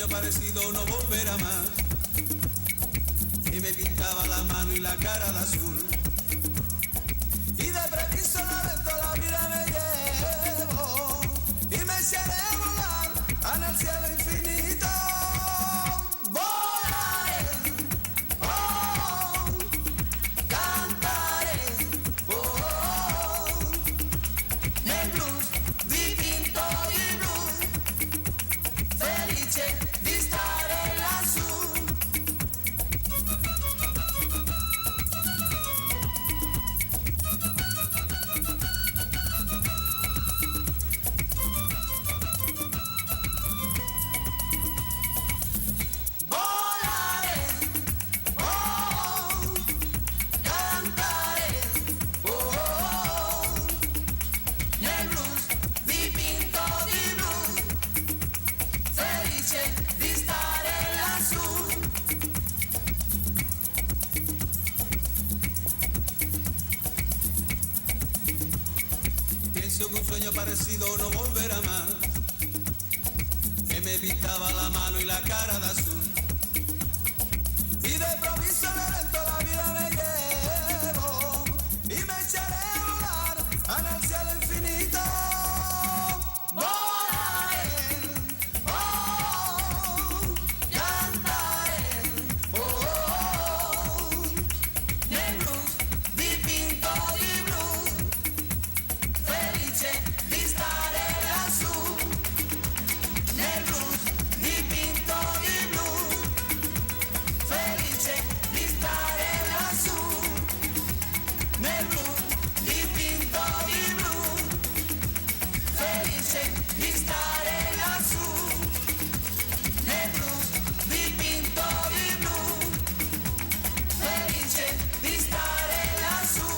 sueño parecido no volverá más. Y me pintaba la mano y la cara de azul. Y de preciso lamento la vida me llevo. Y me echaré a volar en el cielo infinito. Volaré, oh, cantaré, oh, nel blues dipinto di blu, felice di stare lassù. Pienso que un sueño parecido no volverá más, que me pintaba la mano y la cara de azul. Y de improviso lento la vida me llevo y me echaré a volar en el cielo infinito. Volaré, oh, cantaré, oh, nel blues dipinto di blu, felice di stare lassù, nel blues dipinto di blu, felice di stare lassù, nel blues dipinto di blu, felice di stare lassù, nel blues dipinto di blu, felice di stare lassù,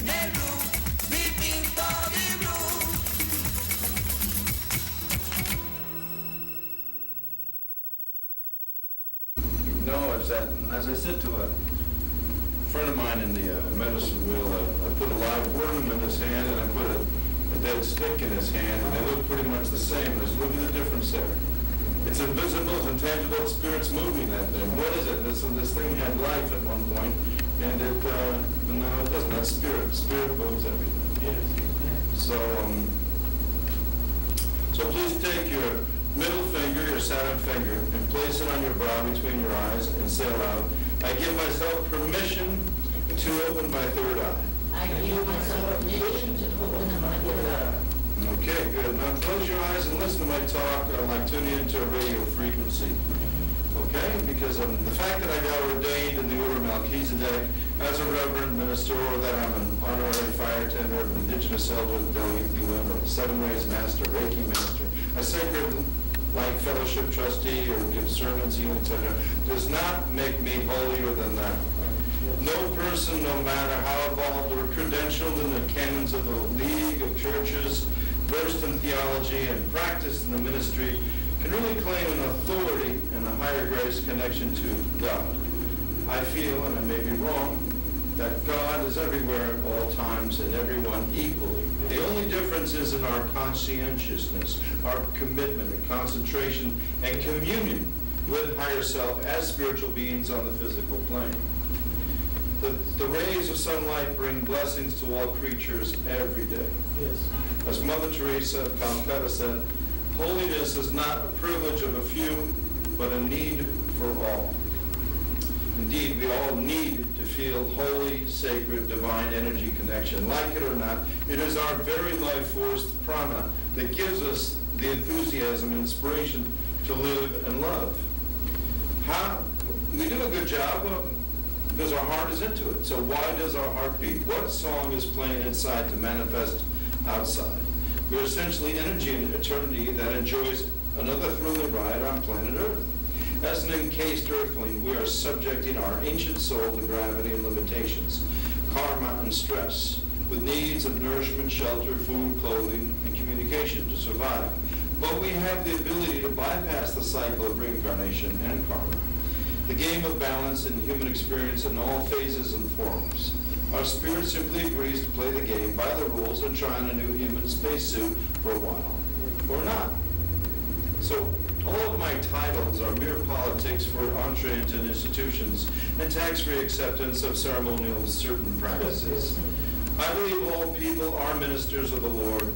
nel blu dipinto di blu. Acknowledge that, and as I said to a friend of mine in the medicine wheel, I put a live worm in his hand and I put a dead stick in his hand, and they look pretty much the same. There's look at the difference there. It's invisible, it's intangible, it's spirits moving that thing. What is it? This thing had life at one point, and now it doesn't. That's spirit. Spirit moves everything. Yes. So please take your middle finger, your Saturn finger, and place it on your brow between your eyes and say aloud, I give myself permission to open my third eye. I give myself permission to open my third eye. Okay, good. Now close your eyes and listen to my talk like tuning into a radio frequency. Okay? Because of the fact that I got ordained in the order of Melchizedek as a reverend minister, or that I'm an honorary fire tender, an indigenous elder, delegate, or a seven ways master, Reiki master, a sacred like fellowship trustee, or give sermons, etc., does not make me holier than that. No person, no matter how evolved or credentialed in the canons of the League of Churches, versed in theology and practiced in the ministry, can really claim an authority and a higher grace connection to God. I feel, and I may be wrong, that God is everywhere at all times and everyone equally. The only difference is in our conscientiousness, our commitment and concentration and communion with higher self as spiritual beings on the physical plane. The rays of sunlight bring blessings to all creatures every day. Yes. As Mother Teresa of Calcutta said, holiness is not a privilege of a few, but a need for all. Indeed, we all need to feel holy, sacred, divine energy connection. Like it or not, it is our very life force, the prana, that gives us the enthusiasm and inspiration to live and love. How? We do a good job because our heart is into it. So why does our heart beat? What song is playing inside to manifest outside? We're essentially energy in eternity that enjoys another thrilling ride on planet Earth. As an encased earthling, we are subjecting our ancient soul to gravity and limitations, karma and stress, with needs of nourishment, shelter, food, clothing, and communication to survive. But we have the ability to bypass the cycle of reincarnation and karma. The game of balance in human experience in all phases and forms. Our spirit simply agrees to play the game by the rules and try on a new human spacesuit for a while, or not. So all of Bibles are mere politics for entree into institutions and tax-free acceptance of ceremonial certain practices. I believe all people are ministers of the Lord,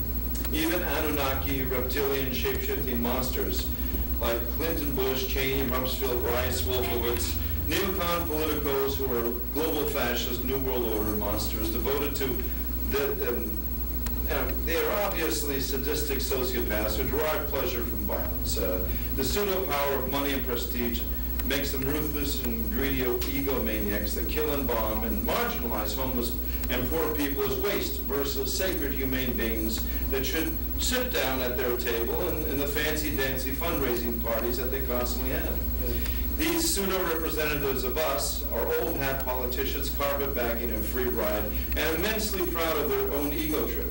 even Anunnaki, reptilian, shape-shifting monsters like Clinton, Bush, Cheney, Rumsfeld, Rice, Wolfowitz, neocon politicos who are global fascist, New World Order monsters devoted to they are obviously sadistic sociopaths who derive pleasure from violence. The pseudo-power of money and prestige makes them ruthless and greedy egomaniacs that kill and bomb and marginalize homeless and poor people as waste versus sacred humane beings that should sit down at their table in the fancy-dancy fundraising parties that they constantly have. These pseudo-representatives of us are old-hat politicians, carpetbagging and free ride, and immensely proud of their own ego trip.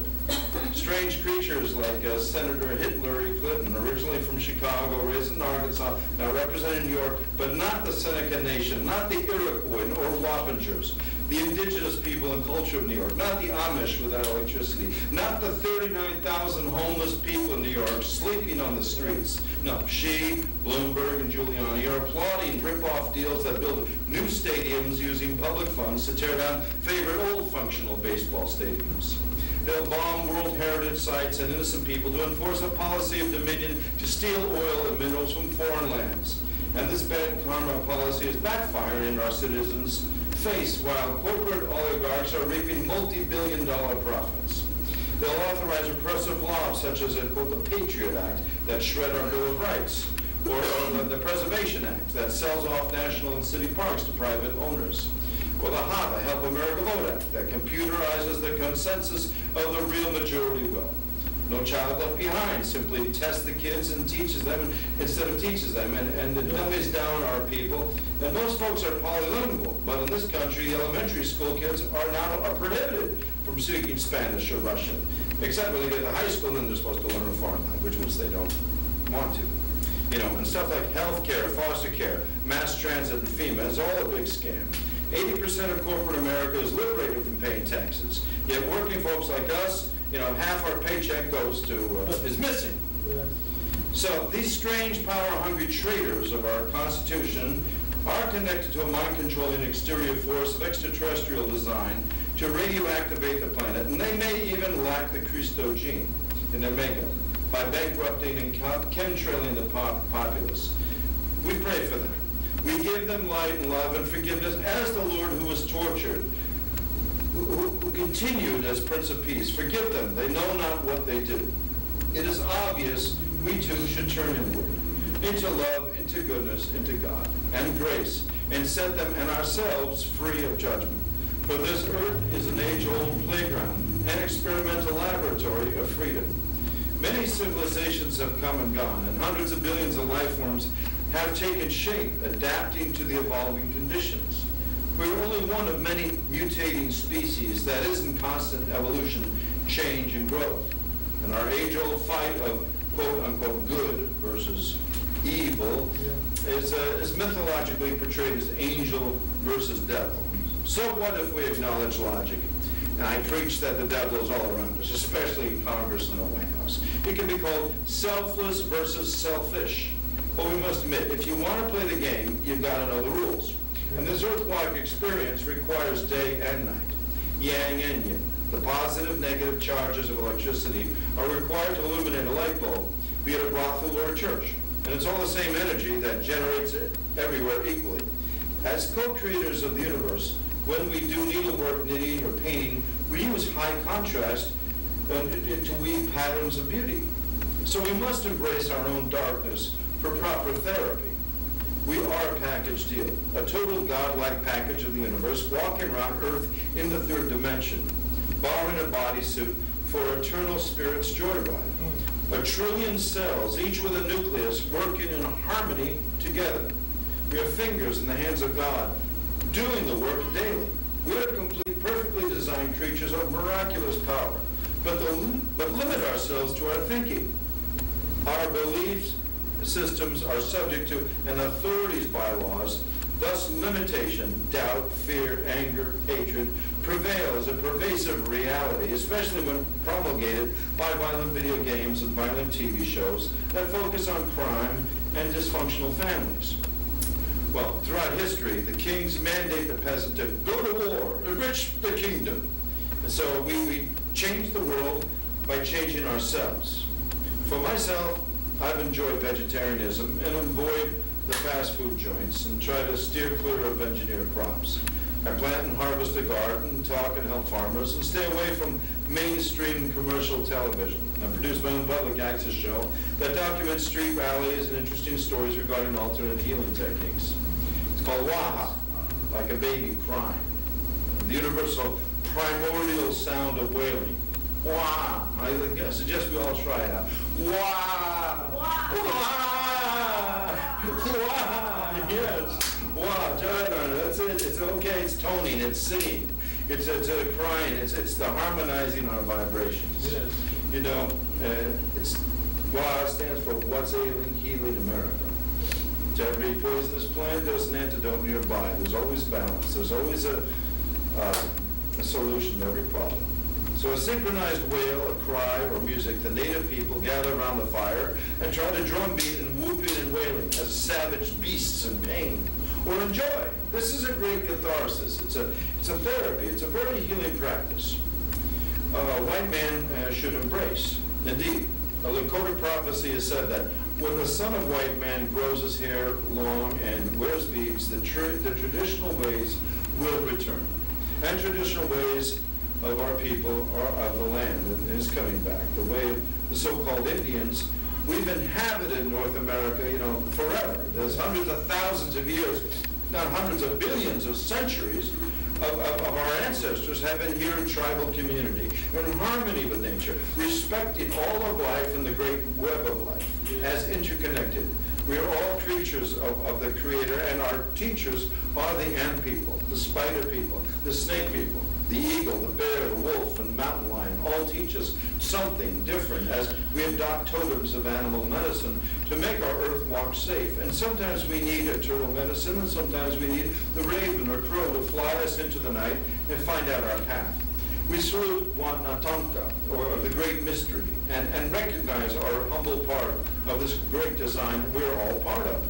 Strange creatures like Senator Hillary Clinton, originally from Chicago, raised in Arkansas, now representing New York, but not the Seneca Nation, not the Iroquois or Wappingers, the indigenous people and culture of New York, not the Amish without electricity, not the 39,000 homeless people in New York sleeping on the streets. No, she, Bloomberg, and Giuliani are applauding rip-off deals that build new stadiums using public funds to tear down favorite old functional baseball stadiums. They'll bomb World Heritage sites and innocent people to enforce a policy of dominion to steal oil and minerals from foreign lands. And this bad karma policy is backfiring in our citizens' face while corporate oligarchs are reaping multi-billion-dollar profits. They'll authorize repressive laws such as, quote, the Patriot Act that shred our Bill of Rights, or the Preservation Act that sells off national and city parks to private owners, or the HAVA, Help America Vote Act, that computerizes the consensus of the real majority will. No Child Left Behind simply tests the kids and teaches them instead of teaches them, and it dummies down our people. And most folks are polylingual, but in this country, elementary school kids are prohibited from speaking Spanish or Russian, except when they get to high school, and then they're supposed to learn a foreign language, which they don't want to. And stuff like health care, foster care, mass transit, and FEMA is all a big scam. 80% of corporate America is liberated from paying taxes. Yet working folks like us, half our paycheck goes to, is missing. Yeah. So these strange, power-hungry traitors of our Constitution are connected to a mind-controlling exterior force of extraterrestrial design to radioactivate the planet, and they may even lack the Christo gene in their makeup by bankrupting and chemtrailing the populace. We pray for them. We give them light and love and forgiveness as the Lord who was tortured, who continued as Prince of Peace. Forgive them. They know not what they do. It is obvious we too should turn inward, into love, into goodness, into God, and grace, and set them and ourselves free of judgment. For this earth is an age-old playground, an experimental laboratory of freedom. Many civilizations have come and gone, and hundreds of billions of life forms have taken shape, adapting to the evolving conditions. We're only one of many mutating species that is in constant evolution, change, and growth. And our age-old fight of quote-unquote good versus evil is mythologically portrayed as angel versus devil. So what if we acknowledge logic? And I preach that the devil is all around us, especially in Congress and the White House. It can be called selfless versus selfish. But we must admit, if you want to play the game, you've got to know the rules. And this earth-like experience requires day and night, yang and yin. The positive, negative charges of electricity are required to illuminate a light bulb, be it a brothel or a church. And it's all the same energy that generates it everywhere equally. As co-creators of the universe, when we do needlework, knitting, or painting, we use high contrast to weave patterns of beauty. So we must embrace our own darkness for proper therapy. We are a package deal, a total godlike package of the universe, walking around Earth in the third dimension, borrowing a bodysuit for eternal spirit's joyride. 1 trillion cells, each with a nucleus, working in harmony together. We are fingers in the hands of God, doing the work daily. We are complete, perfectly designed creatures of miraculous power, but limit ourselves to our thinking. Our beliefs systems are subject to an authority's bylaws Thus, limitation, doubt, fear, anger, hatred prevail as a pervasive reality, especially when promulgated by violent video games and violent TV shows that focus on crime and dysfunctional families. Well, throughout history, the kings mandate the peasant to go to war, enrich the kingdom. And so we change the world by changing ourselves. For myself, I've enjoyed vegetarianism and avoid the fast food joints and try to steer clear of engineered crops. I plant and harvest a garden, talk and help farmers, and stay away from mainstream commercial television. I produce my own public access show that documents street rallies and interesting stories regarding alternate healing techniques. It's called Waha, like a baby crying. The universal primordial sound of wailing. Wah! I suggest we all try it out. Wah! Wah! Wah! Wah! Yes. Wah! Try it on. That's it. It's okay. It's toning. It's singing. It's crying. It's the harmonizing our vibrations. Yes. You know, WA stands for What's Ailing, Healing America. To every poisonous plant, there's an antidote nearby. There's always balance. There's always a solution to every problem. So a synchronized wail, a cry, or music, the native people gather around the fire and try to drumbeat and whooping and wailing as savage beasts in pain. Or enjoy. This is a great catharsis. It's a therapy. It's a very healing practice. A white man should embrace. Indeed, a Lakota prophecy has said that when the son of white man grows his hair long and wears beads, the traditional ways will return. And traditional ways of our people are of the land and is coming back. The way of the so-called Indians, we've inhabited North America, forever. There's hundreds of thousands of years, not hundreds of billions of centuries of our ancestors have been here in tribal community, in harmony with nature, respecting all of life and the great web of life as interconnected. We are all creatures of the Creator, and our teachers are the ant people, the spider people, the snake people, the eagle, the bear, the wolf, and mountain lion all teach us something different as we adopt totems of animal medicine to make our earth walk safe. And sometimes we need eternal medicine, and sometimes we need the raven or crow to fly us into the night and find out our path. We salute Wanatanka, or the great mystery, and recognize our humble part of this great design we're all part of.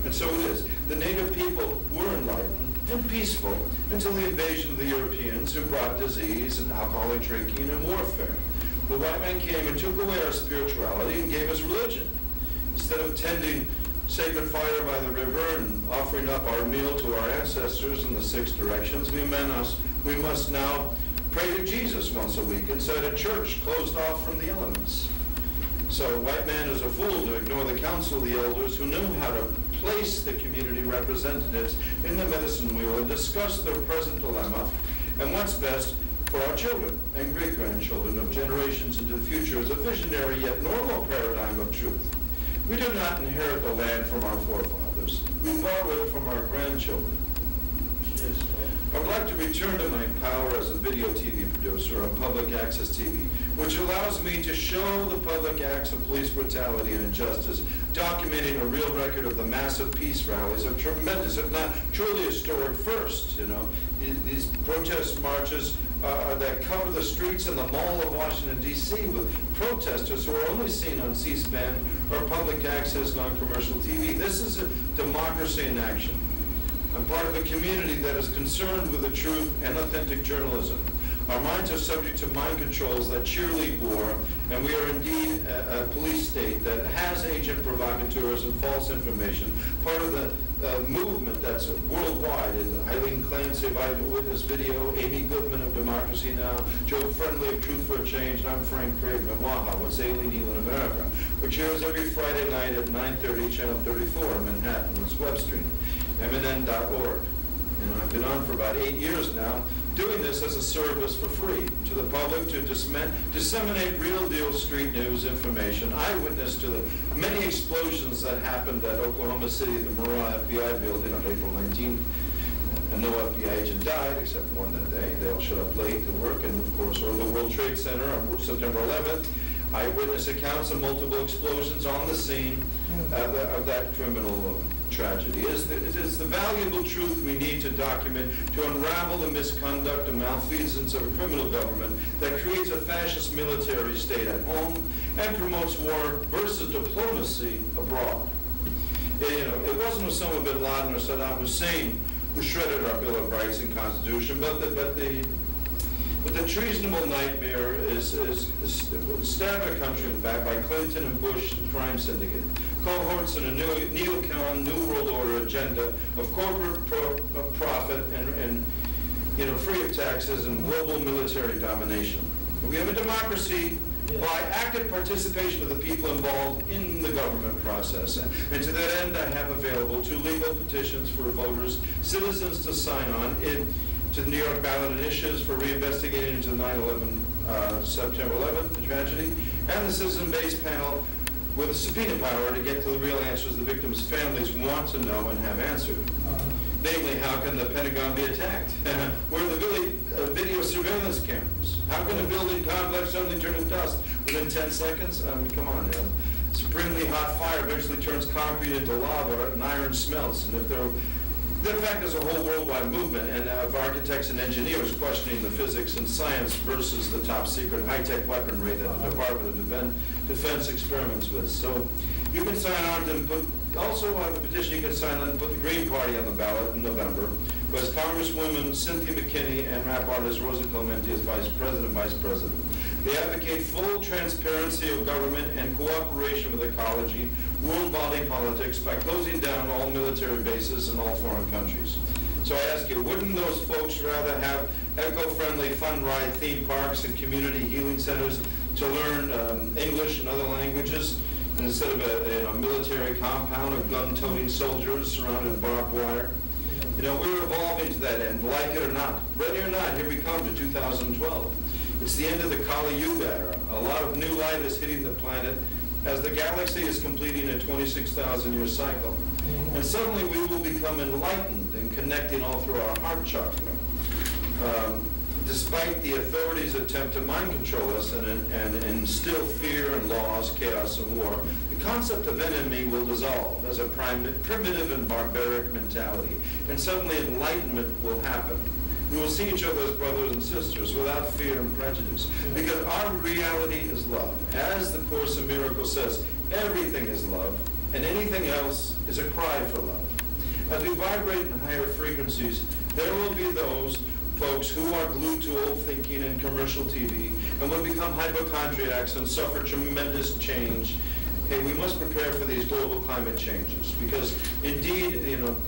And so it is. The native people were enlightened and peaceful until the invasion of the Europeans, who brought disease and alcoholic drinking and warfare. The white man came and took away our spirituality and gave us religion. Instead of tending sacred fire by the river and offering up our meal to our ancestors in the six directions, we must now pray to Jesus once a week inside a church closed off from the elements. So white man is a fool to ignore the counsel of the elders who knew how to place the community representatives in the medicine wheel and discuss their present dilemma and what's best for our children and great-grandchildren of generations into the future as a visionary yet normal paradigm of truth. We do not inherit the land from our forefathers. We borrow it from our grandchildren. Yes. I would like to return to my power as a video TV producer on public access TV, which allows me to show the public acts of police brutality and injustice, documenting a real record of the massive peace rallies, a tremendous, if not truly historic first, these protest marches that cover the streets in the Mall of Washington, D.C. with protesters who are only seen on C-SPAN or public access non-commercial TV. This is a democracy in action. I'm part of a community that is concerned with the truth and authentic journalism. Our minds are subject to mind controls that cheerlead war, and we are indeed a police state that has agent provocateurs and false information. Part of the movement that's worldwide is Eileen Clancy of Eyewitness Video, Amy Goodman of Democracy Now!, Joe Friendly of Truth for a Change, and I'm Frank Craven of Waha, What's Ailing, Healing America, which airs every Friday night at 9:30, Channel 34 in Manhattan. It's web stream. MNN.org. And I've been on for about 8 years now, doing this as a service for free to the public to disseminate real-deal street news information, eyewitness to the many explosions that happened at Oklahoma City, the Murrah FBI building on April 19th. And no FBI agent died, except one that day. They all showed up late to work, and of course, or the World Trade Center on September 11th. Eyewitness accounts of multiple explosions on the scene of that criminal tragedy. It's the valuable truth we need to document to unravel the misconduct and malfeasance of a criminal government that creates a fascist military state at home and promotes war versus diplomacy abroad. It wasn't Osama bin Laden or Saddam Hussein who shredded our Bill of Rights and Constitution, but the treasonable nightmare is stabbed a country back by Clinton and Bush crime syndicate, cohorts in a neocon New World Order agenda of corporate profit and free of taxes and global military domination. We have a democracy by active participation of the people involved in the government process. And to that end, I have available 2 legal petitions for voters, citizens to sign on to the New York ballot initiatives for reinvestigating into 9/11, September 11th, the tragedy, and the citizen-based panel with a subpoena power to get to the real answers the victims' families want to know and have answered. Namely, how can the Pentagon be attacked? Where are the video surveillance cameras? How can a building complex suddenly turn to dust within 10 seconds? I mean, come on now. Supremely hot fire eventually turns concrete into lava and iron smelts. And in fact, there's a whole worldwide movement of architects and engineers questioning the physics and science versus the top secret high-tech weaponry that the Department of Defense experiments with. So you can sign on and also have a petition you can sign on and put the Green Party on the ballot in November, because Congresswoman Cynthia McKinney and rap artist Rosa Clemente as Vice President. They advocate full transparency of government and cooperation with ecology, world body politics by closing down all military bases in all foreign countries. So I ask you, wouldn't those folks rather have eco-friendly fun ride theme parks and community healing centers to learn English and other languages instead of a military compound of gun-toting soldiers surrounded by barbed wire? We're evolving to that end, like it or not. Ready or not, here we come to 2012. It's the end of the Kali Yuga era. A lot of new light is hitting the planet as the galaxy is completing a 26,000-year cycle. And suddenly we will become enlightened and connecting all through our heart chakra. Despite the authorities' attempt to mind control us and instill fear and laws, chaos and war, the concept of enemy will dissolve as a primitive and barbaric mentality. And suddenly enlightenment will happen. We will see each other as brothers and sisters without fear and prejudice, because our reality is love. As the Course in Miracles says, everything is love, and anything else is a cry for love. As we vibrate in higher frequencies, there will be those folks who are glued to old thinking and commercial TV and will become hypochondriacs and suffer tremendous change. Hey, we must prepare for these global climate changes because indeed,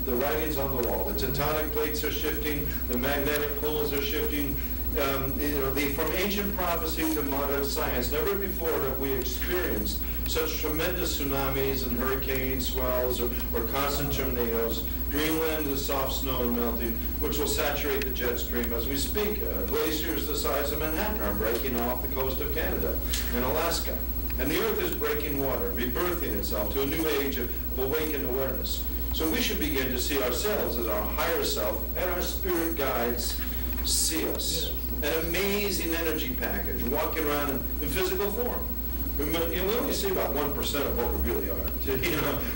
the writing's on the wall. The tectonic plates are shifting, the magnetic poles are shifting. From ancient prophecy to modern science, never before have we experienced such tremendous tsunamis and hurricane swells or constant tornadoes. Greenland is soft snow and melting, which will saturate the jet stream as we speak. Glaciers the size of Manhattan are breaking off the coast of Canada and Alaska. And the earth is breaking water, rebirthing itself to a new age of awakened awareness. So we should begin to see ourselves as our higher self and our spirit guides see us. An amazing energy package, walking around in physical form. We only see about 1% of what we really are.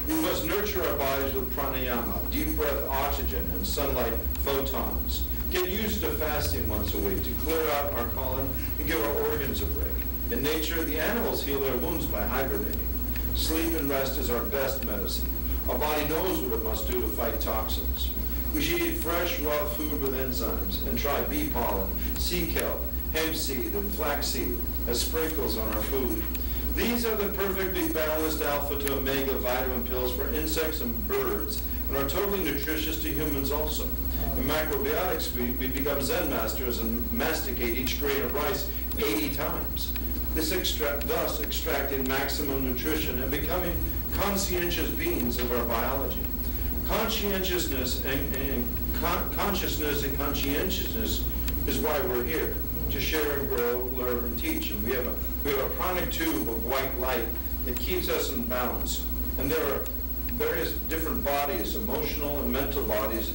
We must nurture our bodies with pranayama, deep breath oxygen, and sunlight photons. Get used to fasting once a week to clear out our colon and give our organs a break. In nature, the animals heal their wounds by hibernating. Sleep and rest is our best medicine. Our body knows what it must do to fight toxins. We should eat fresh, raw food with enzymes and try bee pollen, sea kelp, hemp seed, and flaxseed as sprinkles on our food. These are the perfectly balanced alpha to omega vitamin pills for insects and birds and are totally nutritious to humans also. In macrobiotics, we become Zen masters and masticate each grain of rice 80 times. Thus extracting maximum nutrition and becoming conscientious beings of our biology. Conscientiousness and consciousness and conscientiousness is why we're here, to share and grow, learn, and teach. And we have a pranic tube of white light that keeps us in balance. And there are various different bodies, emotional and mental bodies,